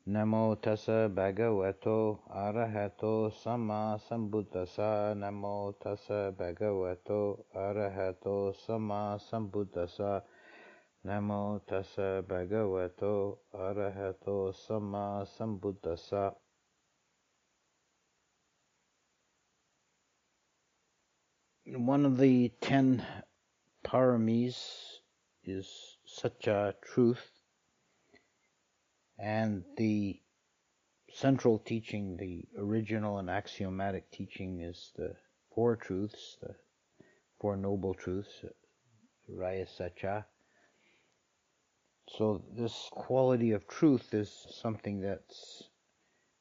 Namo tassa bhagavato arahato sama sambuddhassa. Namo tassa bhagavato arahato sama sambuddhassa. Namo tassa bhagavato arahato sama sambuddhassa. One of the 10 paramis is Satya, truth, and the central teaching, the original and axiomatic teaching, is the Four Truths, the Four Noble Truths, Raya Satya. So this quality of truth is something that's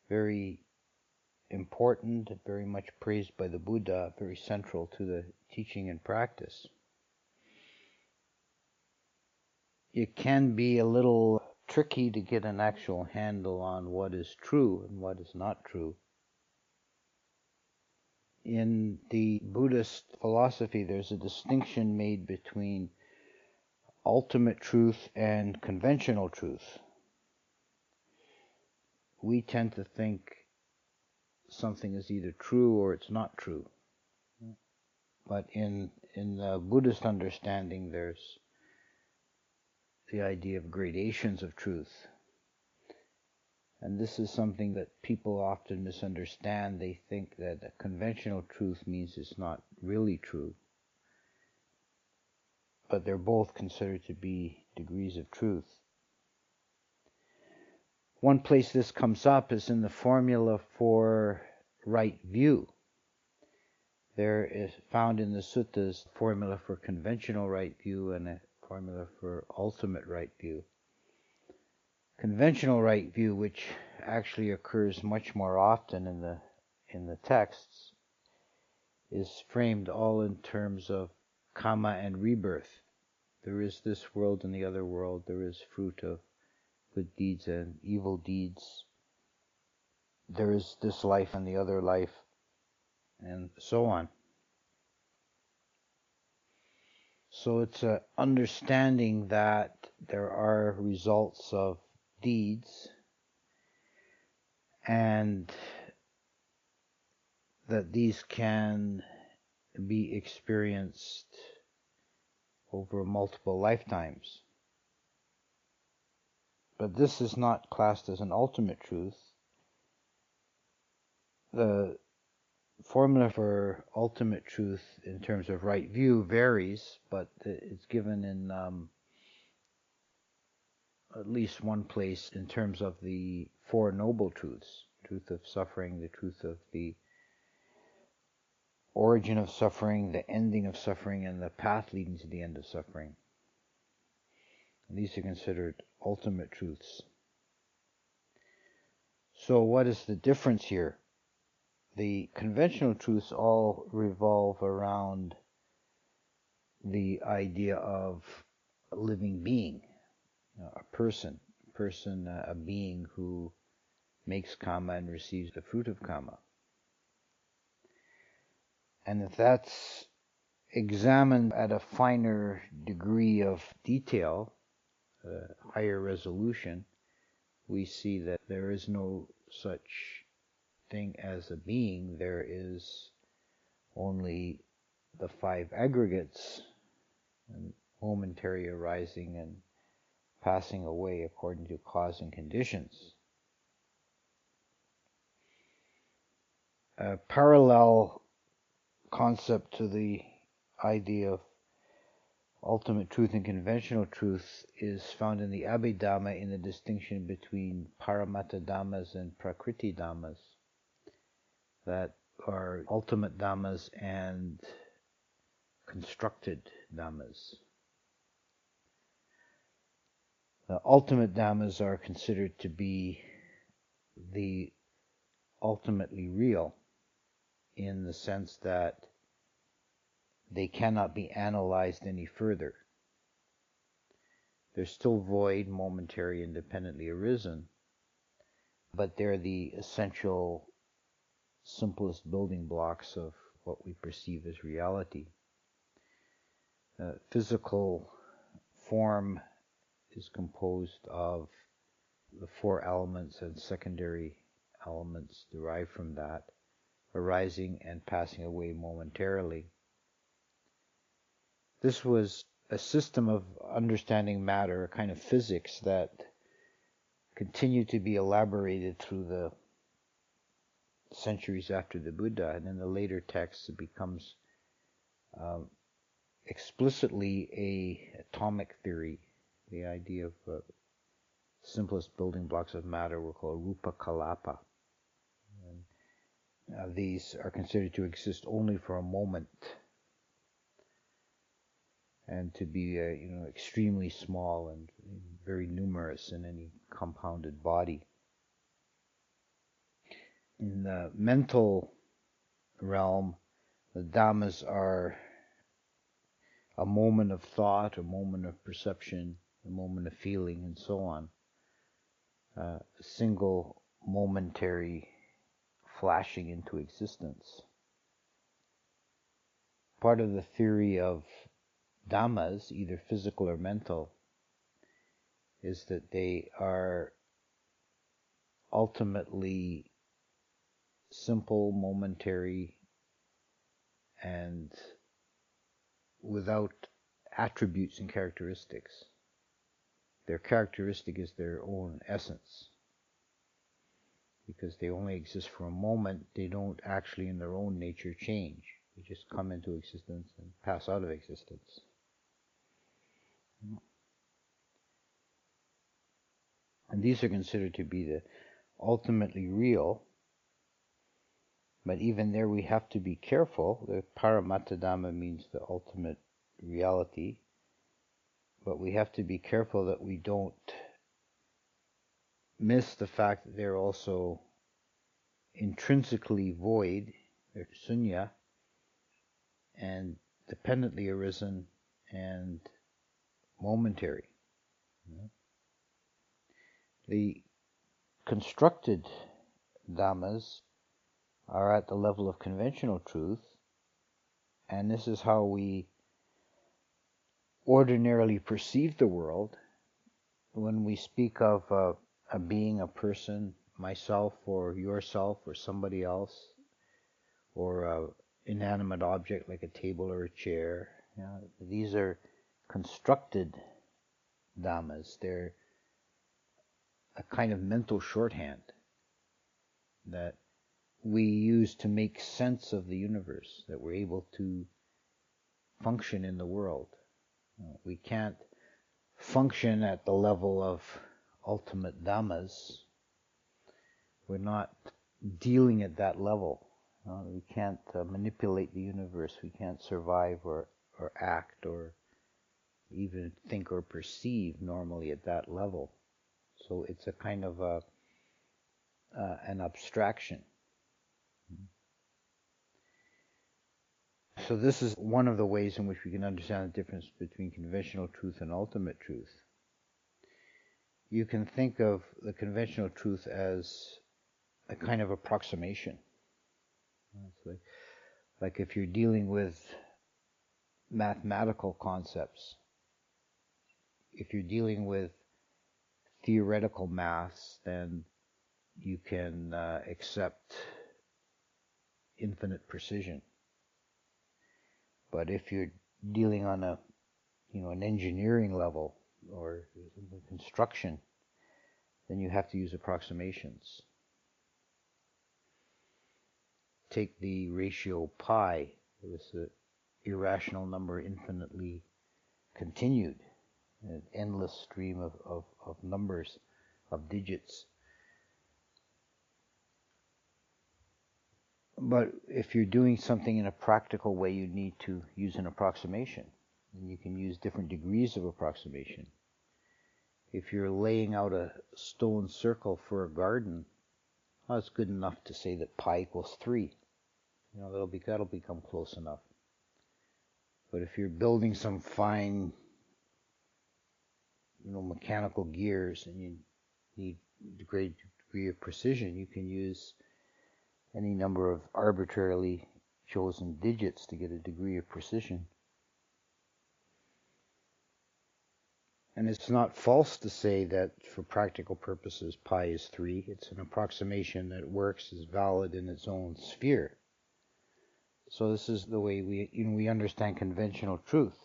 very important, very much praised by the Buddha, very central to the teaching and practice. It can be a little tricky to get an actual handle on what is true and what is not true. In the Buddhist philosophy, there's a distinction made between ultimate truth and conventional truth. We tend to think something is either true or it's not true. But in the Buddhist understanding, there's the idea of gradations of truth. And this is something that people often misunderstand. They think that a conventional truth means it's not really true. But they're both considered to be degrees of truth. One place this comes up is in the formula for right view. There is found in the suttas a formula for conventional right view and a formula for ultimate right view. Conventional right view, which actually occurs much more often in the texts, is framed all in terms of karma and rebirth. There is this world and the other world. There is fruit of good deeds and evil deeds. There is this life and the other life, and so on. So it's an understanding that there are results of deeds and that these can be experienced over multiple lifetimes. But this is not classed as an ultimate truth. The formula for ultimate truth in terms of right view varies, but it's given in at least one place in terms of the Four Noble Truths: truth of suffering, the truth of the origin of suffering, the ending of suffering, and the path leading to the end of suffering. And these are considered ultimate truths. So what is the difference here? The conventional truths all revolve around the idea of a living being, a person, a being who makes karma and receives the fruit of karma. And if that's examined at a finer degree of detail, higher resolution, we see that there is no such thing as a being. There is only the five aggregates, and momentary arising and passing away according to cause and conditions. A parallel concept to the idea of ultimate truth and conventional truth is found in the Abhidhamma in the distinction between Paramatta Dhammas and Prakriti Dhammas, that are ultimate Dhammas and constructed Dhammas. The ultimate Dhammas are considered to be the ultimately real, in the sense that they cannot be analyzed any further. They're still void, momentary, independently arisen, but they're the essential, simplest building blocks of what we perceive as reality. Physical form is composed of the four elements and secondary elements derived from that, arising and passing away momentarily. This was a system of understanding matter, a kind of physics that continued to be elaborated through the centuries after the Buddha, and in the later texts it becomes explicitly a atomic theory. The idea of simplest building blocks of matter were called rupa kalapa. And, these are considered to exist only for a moment, and to be extremely small and very numerous in any compounded body. In the mental realm, the Dhammas are a moment of thought, a moment of perception, a moment of feeling, and so on. A single momentary flashing into existence. Part of the theory of Dhammas, either physical or mental, is that they are ultimately simple, momentary, and without attributes and characteristics. Their characteristic is their own essence. Because they only exist for a moment, they don't actually in their own nature change. They just come into existence and pass out of existence. And these are considered to be the ultimately real, but even there we have to be careful. The Paramatta Dhamma means the ultimate reality, but we have to be careful that we don't miss the fact that they're also intrinsically void, they're sunya, and dependently arisen and momentary. The constructed dhammas are at the level of conventional truth, and this is how we ordinarily perceive the world. When we speak of a being, a person, myself or yourself or somebody else, or an inanimate object like a table or a chair, these are constructed dhammas. They're a kind of mental shorthand that we use to make sense of the universe, that we're able to function in the world. We can't function at the level of ultimate dhammas. We're not dealing at that level. We can't manipulate the universe. We can't survive or act or even think or perceive normally at that level. So it's a kind of an abstraction. So this is one of the ways in which we can understand the difference between conventional truth and ultimate truth. You can think of the conventional truth as a kind of approximation. It's like if you're dealing with mathematical concepts, if you're dealing with theoretical maths, then you can accept infinite precision. But if you're dealing on an engineering level or construction, then you have to use approximations. Take the ratio pi. It was an irrational number, infinitely continued, an endless stream of numbers, of digits. But if you're doing something in a practical way, you need to use an approximation. And you can use different degrees of approximation. If you're laying out a stone circle for a garden, well, it's good enough to say that pi equals 3. That'll become close enough. But if you're building some fine, mechanical gears and you need a great degree of precision, you can use any number of arbitrarily chosen digits to get a degree of precision. And it's not false to say that for practical purposes pi is 3. It's an approximation that works, is valid in its own sphere. So this is the way we understand conventional truth.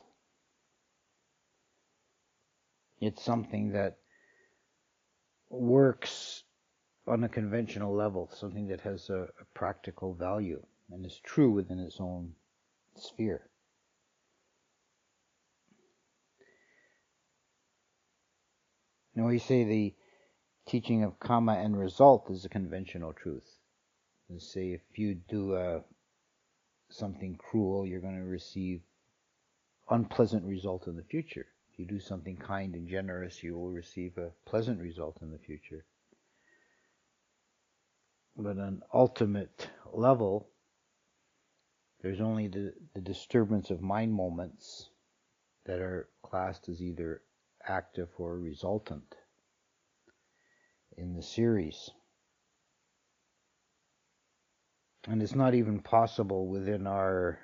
It's something that works on a conventional level, something that has a practical value and is true within its own sphere. Now we say the teaching of karma and result is a conventional truth. Let's say if you do something cruel, you're going to receive unpleasant result in the future. If you do something kind and generous, you will receive a pleasant result in the future. But on an ultimate level, there's only the disturbance of mind moments that are classed as either active or resultant in the series. And it's not even possible within our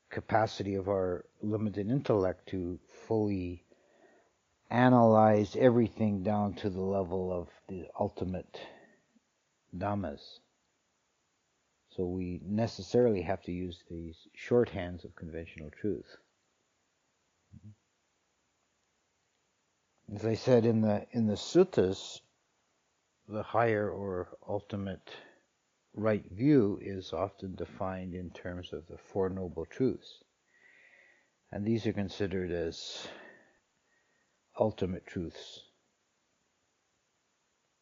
capacity of our limited intellect to fully analyze everything down to the level of the ultimate dhammas. So we necessarily have to use these shorthands of conventional truth. As I said in the suttas, the higher or ultimate right view is often defined in terms of the Four Noble Truths. And these are considered as ultimate truths.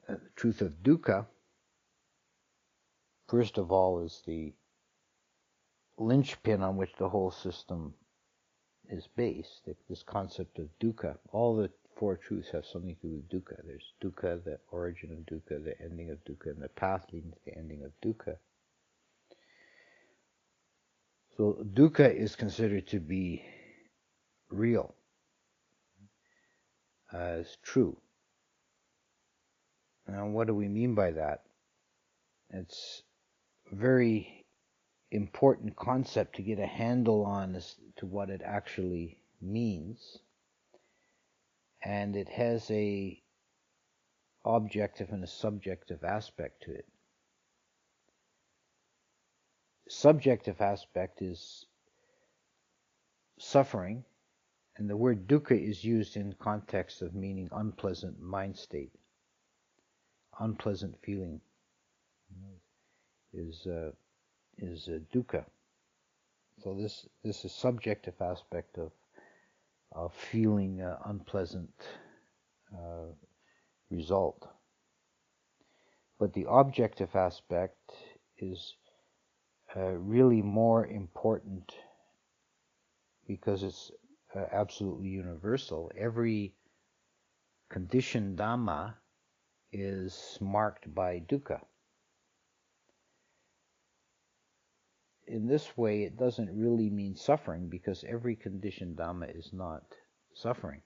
The truth of dukkha, first of all, is the linchpin on which the whole system is based. This concept of dukkha. All the four truths have something to do with dukkha. There's dukkha, the origin of dukkha, the ending of dukkha, and the path leading to the ending of dukkha. So dukkha is considered to be real, as true. Now, what do we mean by that? It's a very important concept to get a handle on as to what it actually means. And it has a objective and a subjective aspect to it. Subjective aspect is suffering, and the word dukkha is used in context of meaning unpleasant mind state. Unpleasant feeling is dukkha. So this is subjective aspect of feeling unpleasant result. But the objective aspect is really more important because it's absolutely universal. Every conditioned Dhamma is marked by dukkha. In this way, it doesn't really mean suffering because every conditioned Dhamma is not suffering.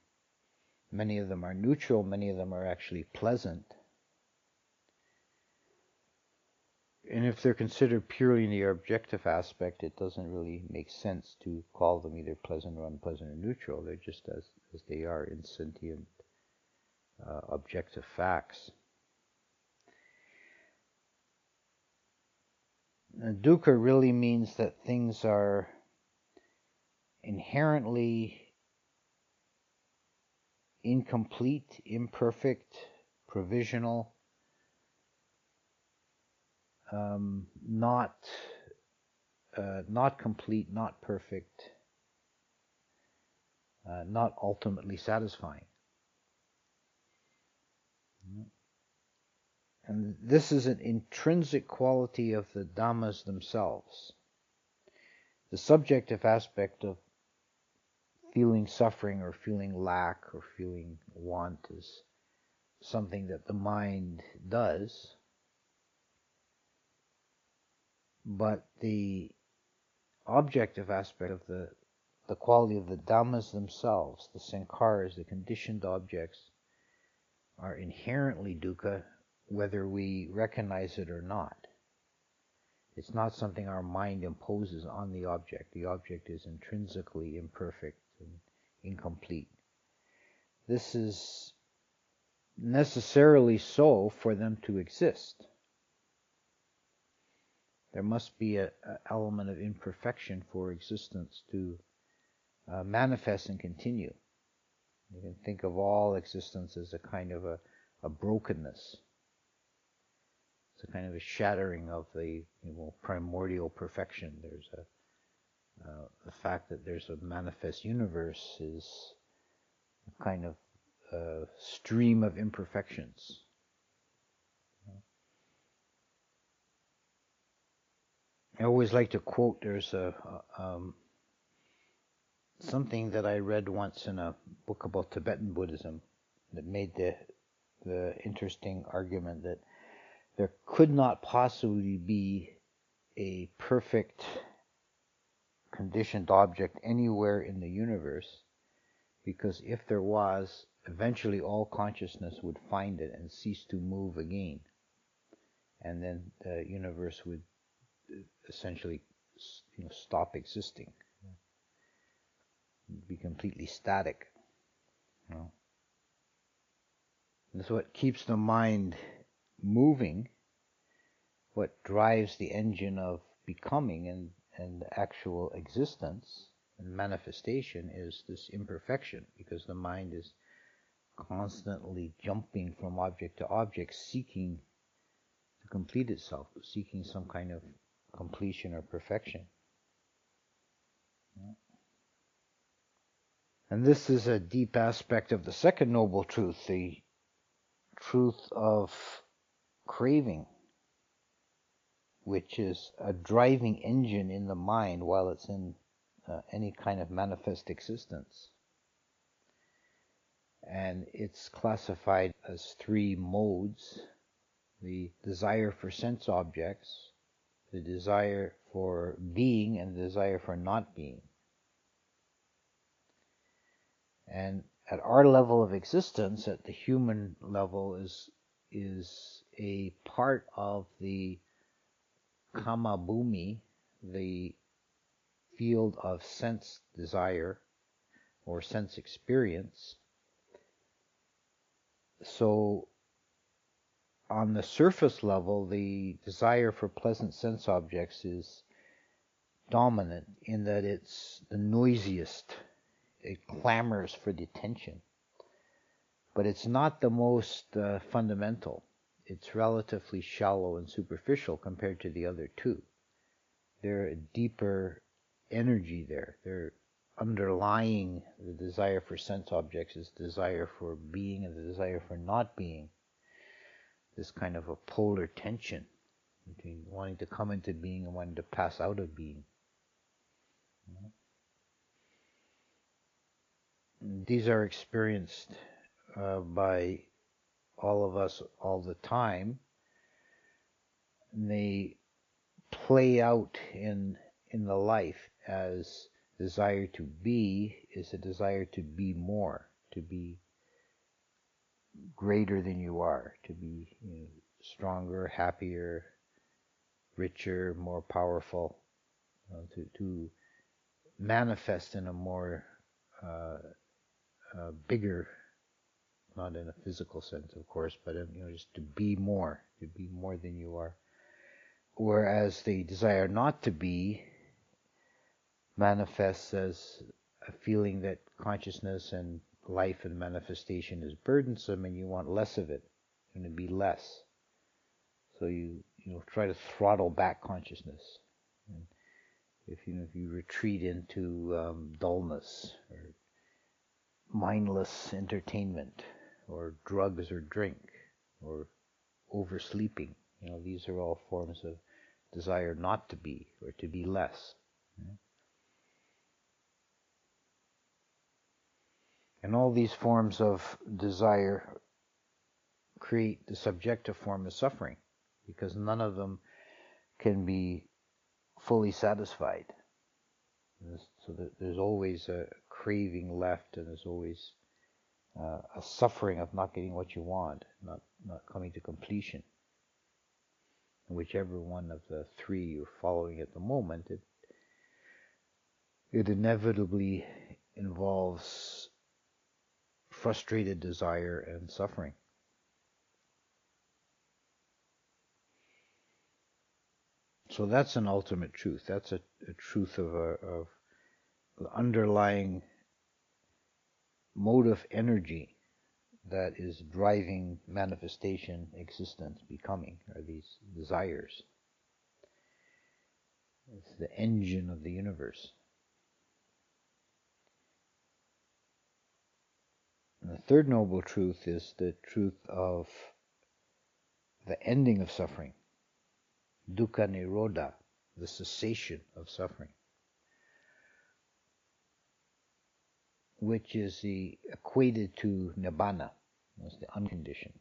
Many of them are neutral, many of them are actually pleasant. And if they're considered purely in the objective aspect, it doesn't really make sense to call them either pleasant or unpleasant or neutral. They're just as they are, insentient, objective facts. Now, dukkha really means that things are inherently incomplete, imperfect, provisional, not complete, not perfect, not ultimately satisfying. And this is an intrinsic quality of the Dhammas themselves. The subjective aspect of feeling suffering or feeling lack or feeling want is something that the mind does. But the objective aspect of the quality of the Dhammas themselves, the sankharas, the conditioned objects, are inherently dukkha, whether we recognize it or not. It's not something our mind imposes on the object. The object is intrinsically imperfect and incomplete. This is necessarily so for them to exist. There must be an element of imperfection for existence to manifest and continue. You can think of all existence as a kind of a brokenness. It's a kind of a shattering of the primordial perfection. There's the fact that there's a manifest universe is a kind of stream of imperfections. I always like to quote, there's something that I read once in a book about Tibetan Buddhism that made the interesting argument that there could not possibly be a perfect conditioned object anywhere in the universe, because if there was, eventually all consciousness would find it and cease to move again, and then the universe would essentially stop existing, be completely static. That's what keeps the mind moving. What drives the engine of becoming and actual existence and manifestation is this imperfection, because the mind is constantly jumping from object to object, seeking to complete itself, seeking some kind of completion or perfection. And this is a deep aspect of the second noble truth, the truth of craving, which is a driving engine in the mind while it's in any kind of manifest existence. And it's classified as three modes: the desire for sense objects, the desire for being, and the desire for not being. And at our level of existence, at the human level, is a part of the kama bhumi, the field of sense desire or sense experience. So on the surface level, the desire for pleasant sense objects is dominant in that it's the noisiest. It clamors for the attention. But it's not the most fundamental. It's relatively shallow and superficial compared to the other two. There's a deeper energy there. They're underlying the desire for sense objects is desire for being and the desire for not being. This kind of a polar tension between wanting to come into being and wanting to pass out of being. These are experienced by all of us all the time. And they play out in the life as desire to be is a desire to be more, to be greater than you are, to be stronger, happier, richer, more powerful, to manifest in a more bigger, not in a physical sense, of course, but just to be more than you are. Whereas the desire not to be manifests as a feeling that consciousness and life and manifestation is burdensome, and you want less of it, and to be less. So you try to throttle back consciousness. And if you retreat into dullness or mindless entertainment or drugs or drink or oversleeping, these are all forms of desire not to be or to be less. And all these forms of desire create the subjective form of suffering, because none of them can be fully satisfied. So that there's always a craving left, and there's always a suffering of not getting what you want, not coming to completion. And whichever one of the three you're following at the moment, it inevitably involves frustrated desire and suffering. So that's an ultimate truth. That's a truth of the underlying motive energy that is driving manifestation, existence, becoming, are these desires. It's the engine of the universe. And the third noble truth is the truth of the ending of suffering, dukkha nirodha, the cessation of suffering, which is equated to nibbana, as the unconditioned.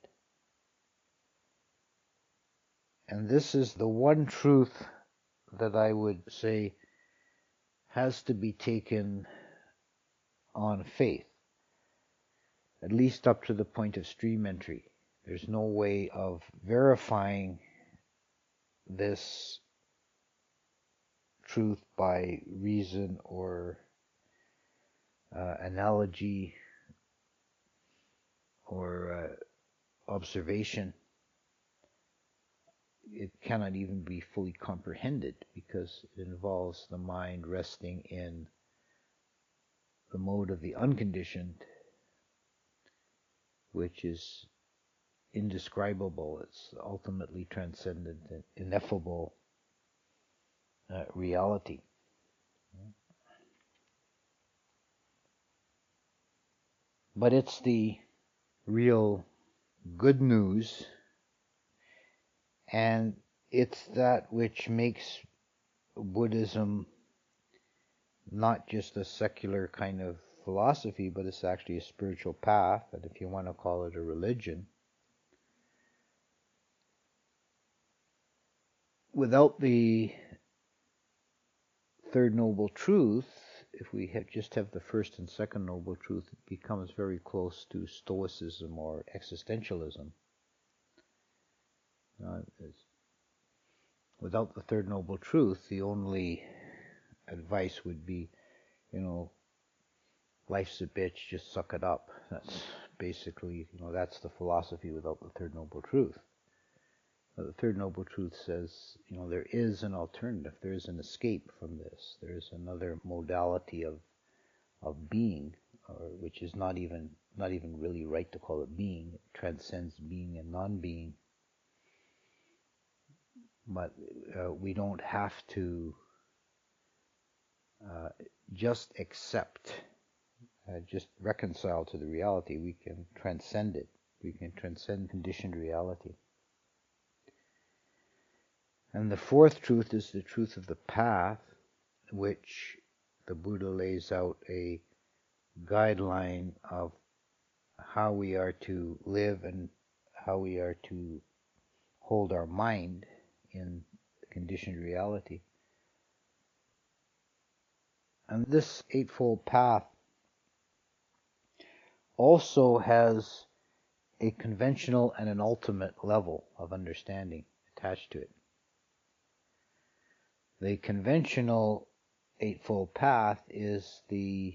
And this is the one truth that I would say has to be taken on faith, at least up to the point of stream entry. There's no way of verifying this truth by reason or analogy or observation. It cannot even be fully comprehended because it involves the mind resting in the mode of the unconditioned, which is indescribable. It's ultimately transcendent and ineffable reality. But it's the real good news, and it's that which makes Buddhism not just a secular kind of philosophy, but it's actually a spiritual path, and if you want to call it a religion. Without the third noble truth, if we just have the first and second noble truth, it becomes very close to Stoicism or existentialism. Without the third noble truth, the only advice would be, life's a bitch, just suck it up. That's basically, that's the philosophy without the third noble truth. But the third noble truth says, there is an alternative. There is an escape from this. There is another modality of being, which is not even really right to call it being. It transcends being and non-being. But we don't have to just accept, just reconcile to the reality. We can transcend it. We can transcend conditioned reality. And the fourth truth is the truth of the path, which the Buddha lays out a guideline of how we are to live and how we are to hold our mind in conditioned reality. And this Eightfold Path also has a conventional and an ultimate level of understanding attached to it. The conventional Eightfold Path is the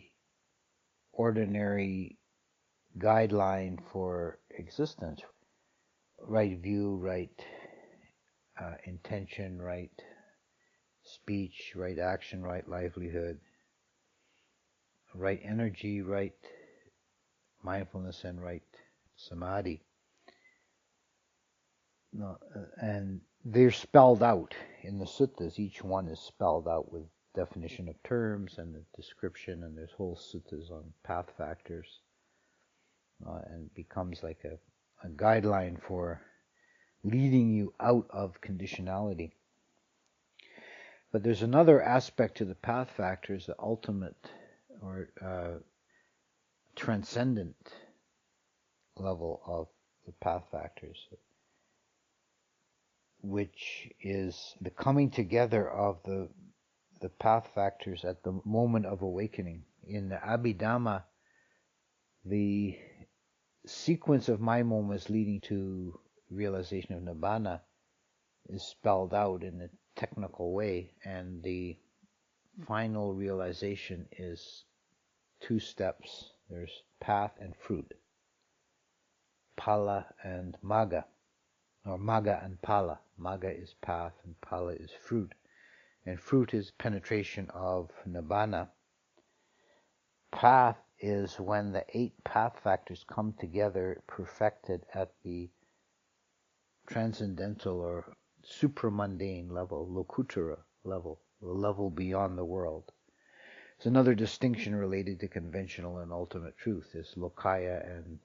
ordinary guideline for existence. Right view, right intention, right speech, right action, right livelihood, right energy, right mindfulness, and right samadhi. And they're spelled out in the suttas. Each one is spelled out with definition of terms and the description, and there's whole suttas on path factors, and it becomes like a guideline for leading you out of conditionality. But there's another aspect to the path factors, the ultimate or transcendent level of the path factors, which is the coming together of the path factors at the moment of awakening. In the Abhidhamma, the sequence of mind moments leading to realization of Nibbana is spelled out in a technical way, and the final realization is two steps. There's path and fruit. Phala and magga, or magga and phala. Magga is path and phala is fruit. And fruit is penetration of nibbana. Path is when the 8 path factors come together, perfected at the transcendental or supramundane level, lokuttara level, the level beyond the world. It's another distinction related to conventional and ultimate truth, is lokaya and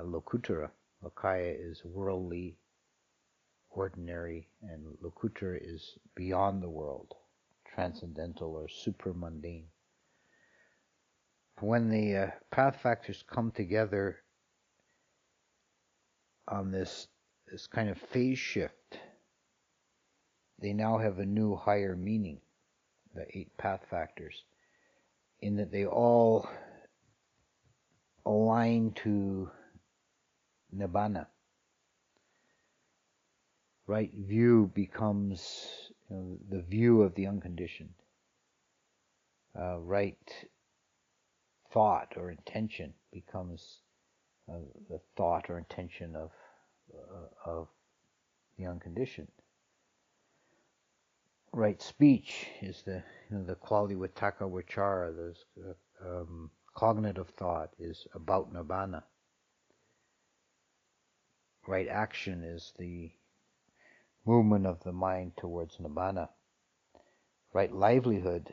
lokuttara. Lokaya is worldly, ordinary, and lokuttara is beyond the world, transcendental or supramundane. When the path factors come together on this kind of phase shift, they now have a new higher meaning, the 8 path factors, in that they all align to nibbana. Right view becomes the view of the unconditioned. Right thought or intention becomes the thought or intention of the unconditioned. Right speech is the quality vitakka vichara. There's cognitive thought is about nibbana. Right action is the movement of the mind towards nibbana. Right livelihood,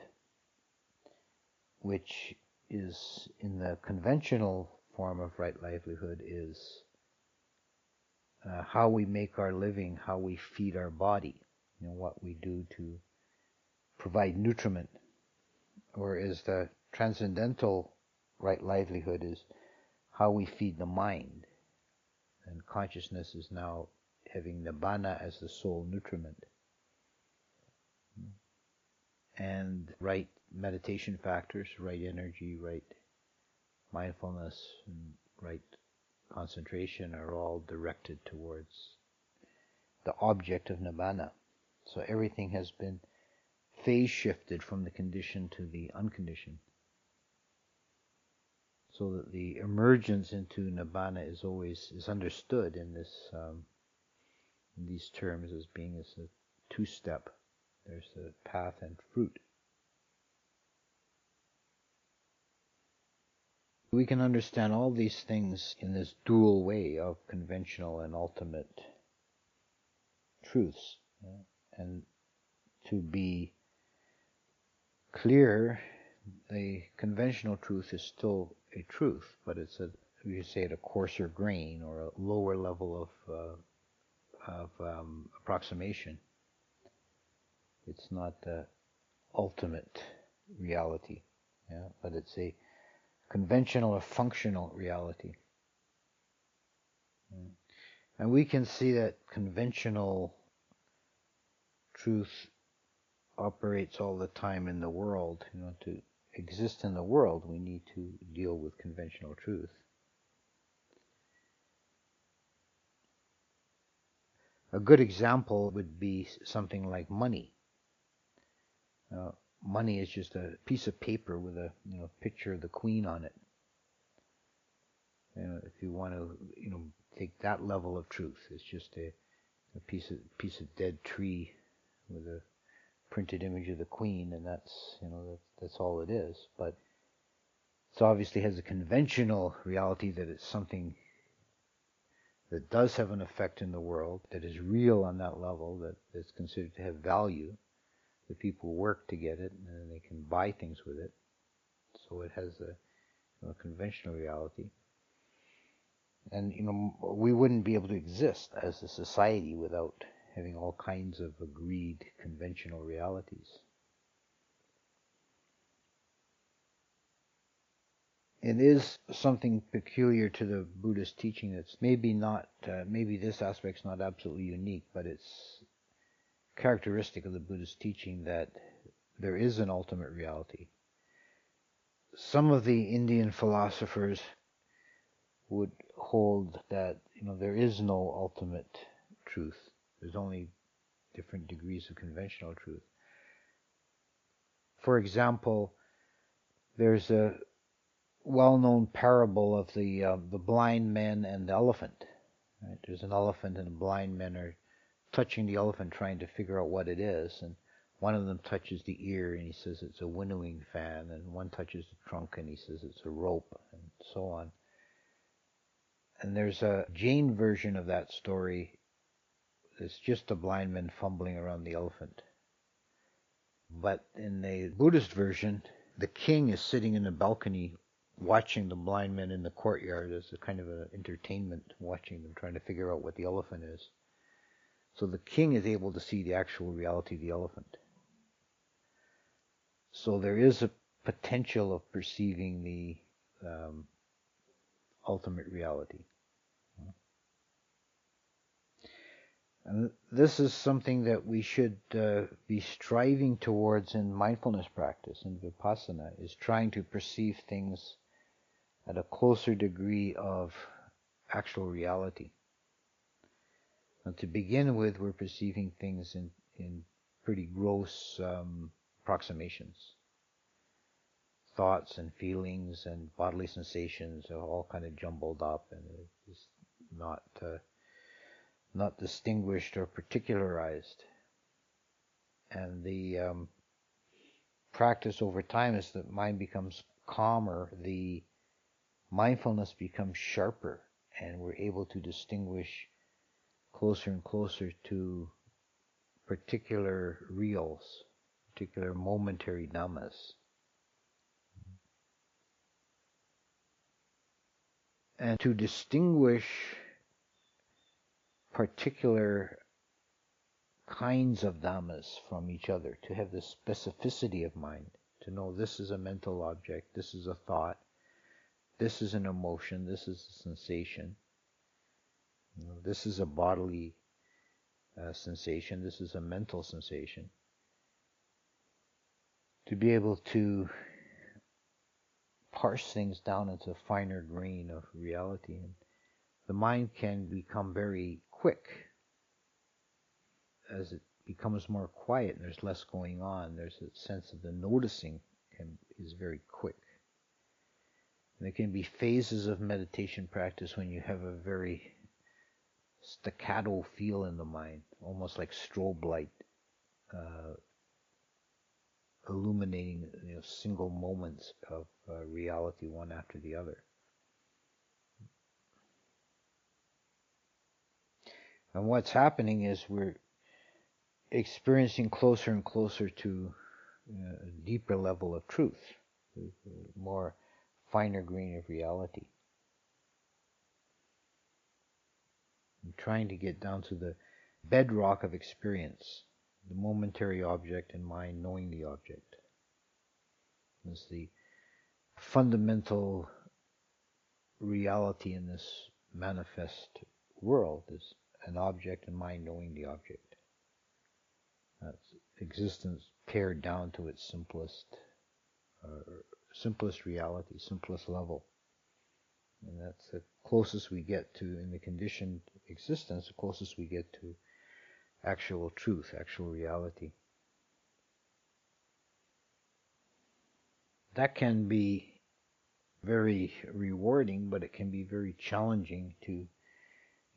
which is in the conventional form of right livelihood, is how we make our living, how we feed our body, what we do to provide nutriment. Whereas the transcendental right livelihood is how we feed the mind. And consciousness is now having nibbana as the sole nutriment. And right meditation factors, right energy, right mindfulness, and right concentration are all directed towards the object of nibbana. So everything has been phase shifted from the conditioned to the unconditioned, so that the emergence into nibbana is understood in these terms as being as a 2-step. There's the path and fruit. We can understand all these things in this dual way of conventional and ultimate truths. And to be clear, the conventional truth is still a truth, but it's we say it a coarser grain or a lower level of approximation. It's not the ultimate reality, but it's a conventional or functional reality. And we can see that conventional truth operates all the time in the world. To exist in the world, we need to deal with conventional truth. A good example would be something like money. Money is just a piece of paper with a picture of the queen on it. If you want to take that level of truth, it's just a piece of dead tree with a printed image of the queen, and that's all it is. But it obviously has a conventional reality that it's something that does have an effect in the world, that is real on that level, that is considered to have value. The people work to get it, and they can buy things with it. So it has a conventional reality. And we wouldn't be able to exist as a society without having all kinds of agreed conventional realities. It is something peculiar to the Buddhist teaching that's maybe this aspect's not absolutely unique, but it's characteristic of the Buddhist teaching that there is an ultimate reality. Some of the Indian philosophers would hold that there is no ultimate truth. There's only different degrees of conventional truth. For example, There's a well-known parable of the blind man and the elephant. Right? There's an elephant, and the blind men are touching the elephant, trying to figure out what it is. And one of them touches the ear, and he says it's a winnowing fan. And one touches the trunk, and he says it's a rope, and so on. And there's a Jain version of that story. It's just a blind man fumbling around the elephant. But in the Buddhist version, the king is sitting in the balcony watching the blind men in the courtyard as a kind of an entertainment, watching them trying to figure out what the elephant is. So the king is able to see the actual reality of the elephant. So there is a potential of perceiving the ultimate reality. And this is something that we should be striving towards in mindfulness practice, in vipassana, is trying to perceive things at a closer degree of actual reality. And to begin with, we're perceiving things in pretty gross approximations. Thoughts and feelings and bodily sensations are all kind of jumbled up, and it's not distinguished or particularized. And the practice over time, as the mind becomes calmer, the mindfulness becomes sharper, and we're able to distinguish closer and closer to particular reals, particular momentary dhammas. And to distinguish particular kinds of dhammas from each other, to have the specificity of mind, to know this is a mental object, this is a thought, this is an emotion, this is a sensation, this is a bodily sensation, this is a mental sensation. To be able to parse things down into a finer grain of reality. And the mind can become very quick as it becomes more quiet and there's less going on. There's a sense of the noticing is very quick. And there can be phases of meditation practice when you have a very staccato feel in the mind, almost like strobe light, illuminating single moments of reality one after the other. And what's happening is we're experiencing closer and closer to a deeper level of truth, a more finer grain of reality. And trying to get down to the bedrock of experience, the momentary object and mind knowing the object. It's the fundamental reality in this manifest world, is an object and mind knowing the object. That's existence pared down to its simplest reality, simplest level. And that's the closest we get to, in the conditioned existence, the closest we get to actual truth, actual reality. That can be very rewarding, but it can be very challenging to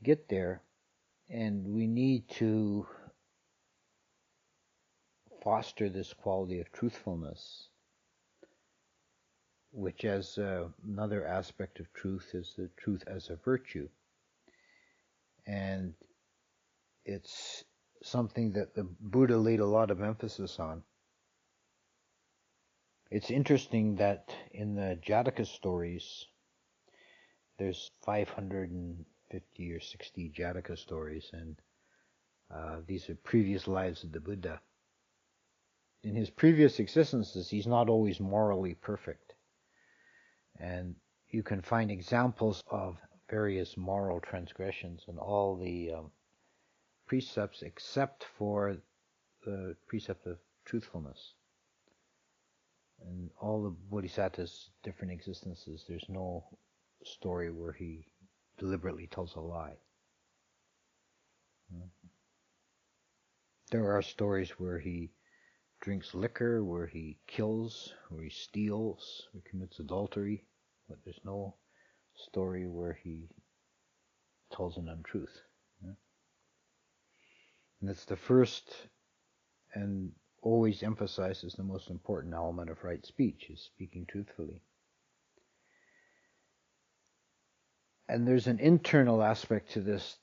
get there. And we need to foster this quality of truthfulness, which as another aspect of truth is the truth as a virtue. And it's something that the Buddha laid a lot of emphasis on. It's interesting that in the Jataka stories, there's 550 or 60 Jataka stories, and these are previous lives of the Buddha. In his previous existences, he's not always morally perfect. And you can find examples of various moral transgressions in all the precepts except for the precept of truthfulness. In all the Bodhisattva's different existences, there's no story where he deliberately tells a lie. There are stories where he drinks liquor, where he kills, where he steals, where he commits adultery, but there's no story where he tells an untruth. Yeah? And it's the first and always emphasizes the most important element of right speech, is speaking truthfully. And there's an internal aspect to this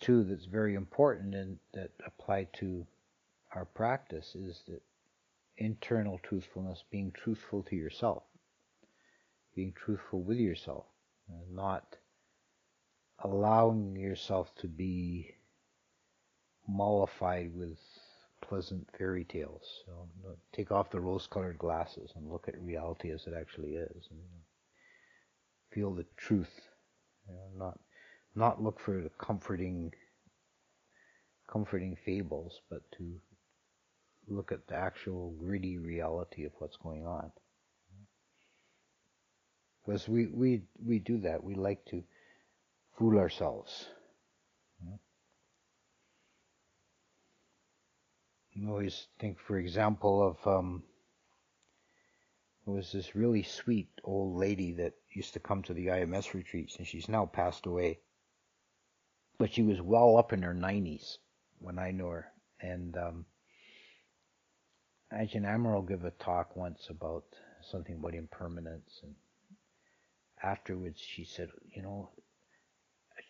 too that's very important and that apply to our practice, is that internal truthfulness, being truthful to yourself, being truthful with yourself, not allowing yourself to be mollified with pleasant fairy tales. So take off the rose-colored glasses and look at reality as it actually is, and feel the truth. Not look for the comforting fables, but to look at the actual gritty reality of what's going on. Because we do that. We like to fool ourselves. I always think, for example, of there was this really sweet old lady that used to come to the IMS retreats, and she's now passed away. But she was well up in her 90s when I knew her. And Ajahn Amaral gave a talk once about something about impermanence, and afterwards she said,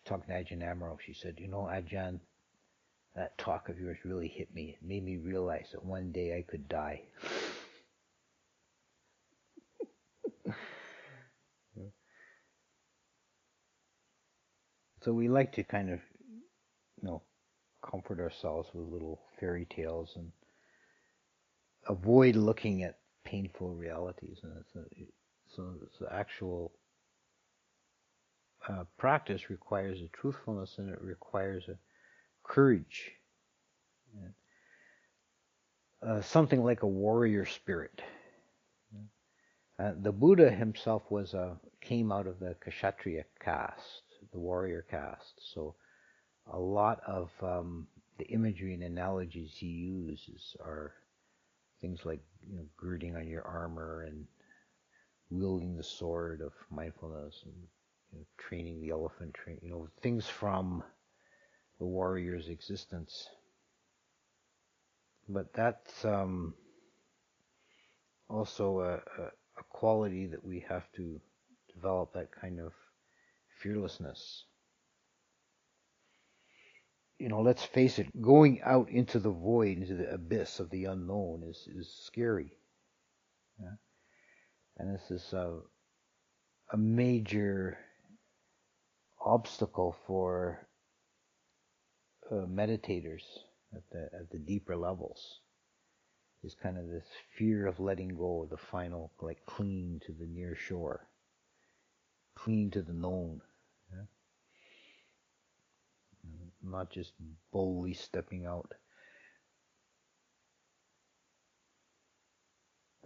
talking to Ajahn Amaral, she said, Ajahn, that talk of yours really hit me. It made me realize that one day I could die. So we like to kind of, comfort ourselves with little fairy tales and avoid looking at painful realities. And it's the actual practice requires a truthfulness, and it requires a courage. Something like a warrior spirit. The Buddha himself came out of the Kshatriya caste, the warrior caste. So a lot of the imagery and analogies he uses are things like girding on your armor and wielding the sword of mindfulness, and training the elephant, things from the warrior's existence. But that's also a quality that we have to develop, that kind of fearlessness. Let's face it, going out into the void, into the abyss of the unknown is scary. Yeah? And this is a major obstacle for meditators at the deeper levels. Is kind of this fear of letting go, the final, like clinging to the near shore, clinging to the known. Yeah? Not just boldly stepping out.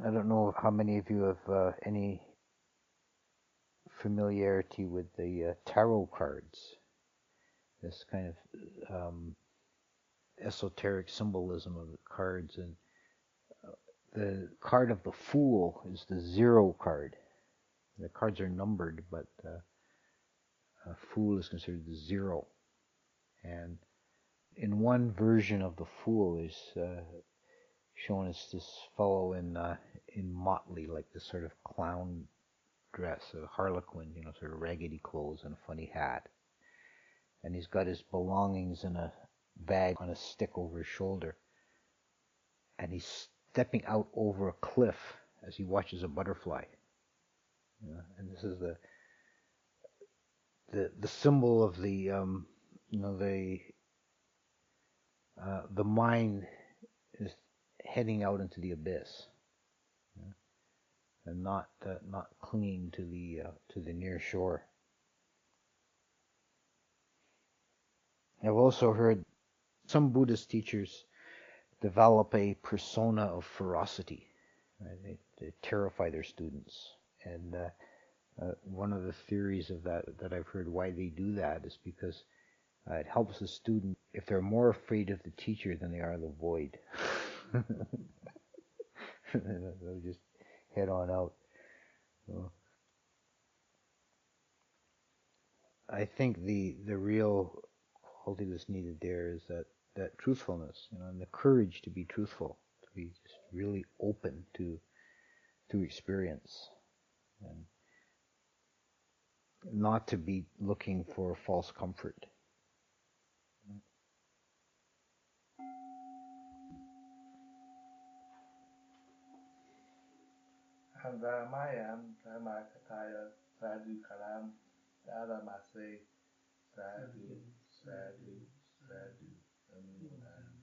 I don't know how many of you have any familiarity with the tarot cards, this kind of esoteric symbolism of the cards. And the card of the Fool is the 0 card. The cards are numbered, but a Fool is considered the 0. And in one version of the Fool is shown as this fellow in motley, like this sort of clown dress, a harlequin, sort of raggedy clothes and a funny hat. And he's got his belongings in a bag on a stick over his shoulder. And he's stepping out over a cliff as he watches a butterfly. And this is the symbol of the the mind is heading out into the abyss, and not clinging to the near shore. I've also heard some Buddhist teachers develop a persona of ferocity. Right? They terrify their students, and one of the theories of that I've heard why they do that is because it helps the student if they're more afraid of the teacher than they are of the void. They'll just head on out. So I think the real quality that's needed there is that truthfulness, and the courage to be truthful, to be just really open to experience, and not to be looking for false comfort. Handamayam Dhamakataya Sadhu Kalam Sadhamase Sadhu Sadhu Sadhu Anumodana.